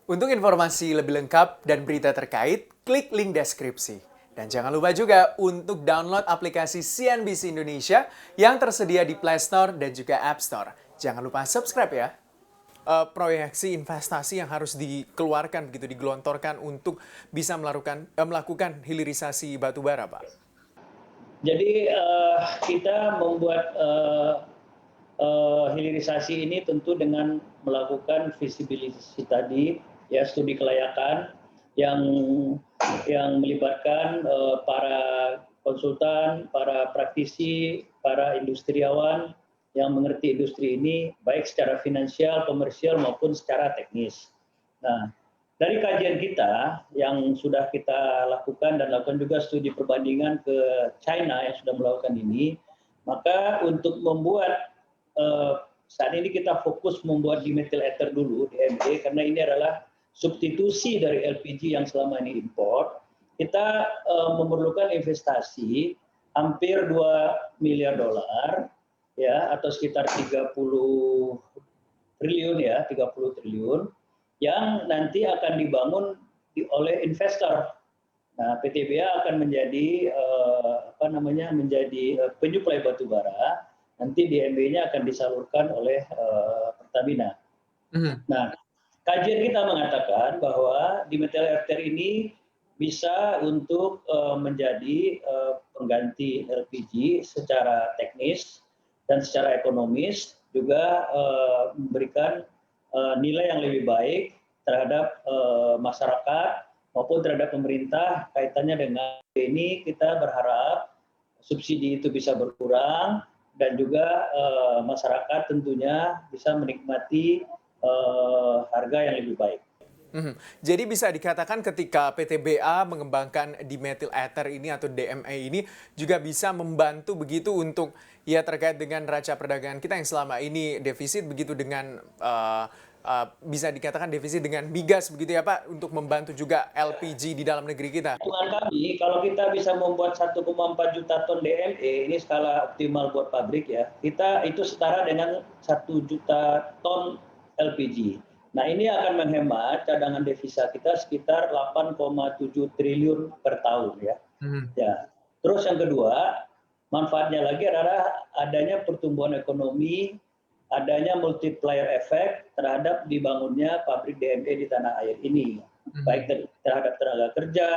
Untuk informasi lebih lengkap dan berita terkait, klik link deskripsi. Dan jangan lupa juga untuk download aplikasi CNBC Indonesia yang tersedia di Play Store dan juga App Store. Jangan lupa subscribe ya. Proyeksi investasi yang harus dikeluarkan begitu digelontorkan untuk bisa melakukan hilirisasi batu bara, Pak. Jadi kita membuat hilirisasi ini tentu dengan melakukan visibility tadi, ya studi kelayakan yang melibatkan para konsultan, para praktisi, para industriawan yang mengerti industri ini baik secara finansial, komersial maupun secara teknis. Nah, dari kajian kita yang sudah kita lakukan dan lakukan juga studi perbandingan ke China yang sudah melakukan ini, maka untuk membuat saat ini kita fokus membuat dimethyl ether dulu, DME, karena ini adalah substitusi dari LPG yang selama ini impor. Kita memerlukan investasi hampir 2 miliar dolar, ya, atau sekitar 30 triliun ya, 30 triliun, yang nanti akan dibangun oleh investor. Nah, PTBA akan menjadi penyuplai batu bara. Nanti DMB-nya akan disalurkan oleh Pertamina. Nah, kajian kita mengatakan bahwa dimethyl ether ini bisa untuk menjadi pengganti LPG secara teknis dan secara ekonomis, juga memberikan nilai yang lebih baik terhadap masyarakat maupun terhadap pemerintah. Kaitannya dengan ini, kita berharap subsidi itu bisa berkurang dan juga masyarakat tentunya bisa menikmati harga yang lebih baik. Jadi bisa dikatakan ketika PTBA mengembangkan dimethyl ether ini atau DME ini juga bisa membantu begitu untuk ya terkait dengan neraca perdagangan kita yang selama ini defisit begitu dengan bisa dikatakan defisit dengan migas begitu ya Pak, untuk membantu juga LPG di dalam negeri kita. Hitungan kami, kalau kita bisa membuat 1,4 juta ton DME, ini skala optimal buat pabrik ya, kita itu setara dengan 1 juta ton LPG. Nah, ini akan menghemat cadangan devisa kita sekitar 8,7 triliun per tahun ya. Ya. Terus yang kedua, manfaatnya lagi adalah adanya pertumbuhan ekonomi, adanya multiplier effect terhadap dibangunnya pabrik DME di tanah air ini, baik terhadap tenaga kerja,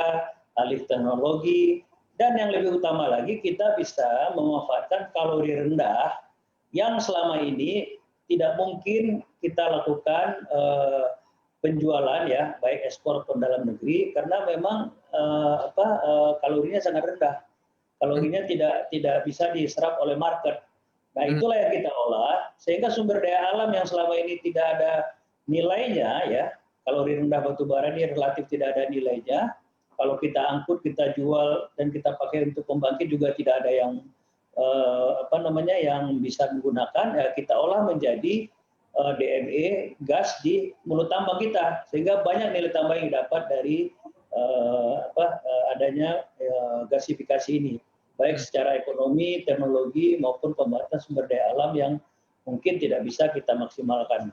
alih teknologi, dan yang lebih utama lagi kita bisa memanfaatkan kalori rendah yang selama ini tidak mungkin kita lakukan penjualan ya, baik ekspor ke dalam negeri, karena memang kalorinya sangat rendah. Kalorinya tidak bisa diserap oleh market. Nah, itulah yang kita olah, sehingga sumber daya alam yang selama ini tidak ada nilainya, ya, kalori rendah batu bara ini relatif tidak ada nilainya. Kalau kita angkut, kita jual, dan kita pakai untuk pembangkit juga tidak ada yang yang bisa menggunakan, ya, kita olah menjadi DME gas di mulut tambang kita, sehingga banyak nilai tambah yang dapat dari adanya gasifikasi ini, baik secara ekonomi, teknologi maupun pemanfaatan sumber daya alam yang mungkin tidak bisa kita maksimalkan.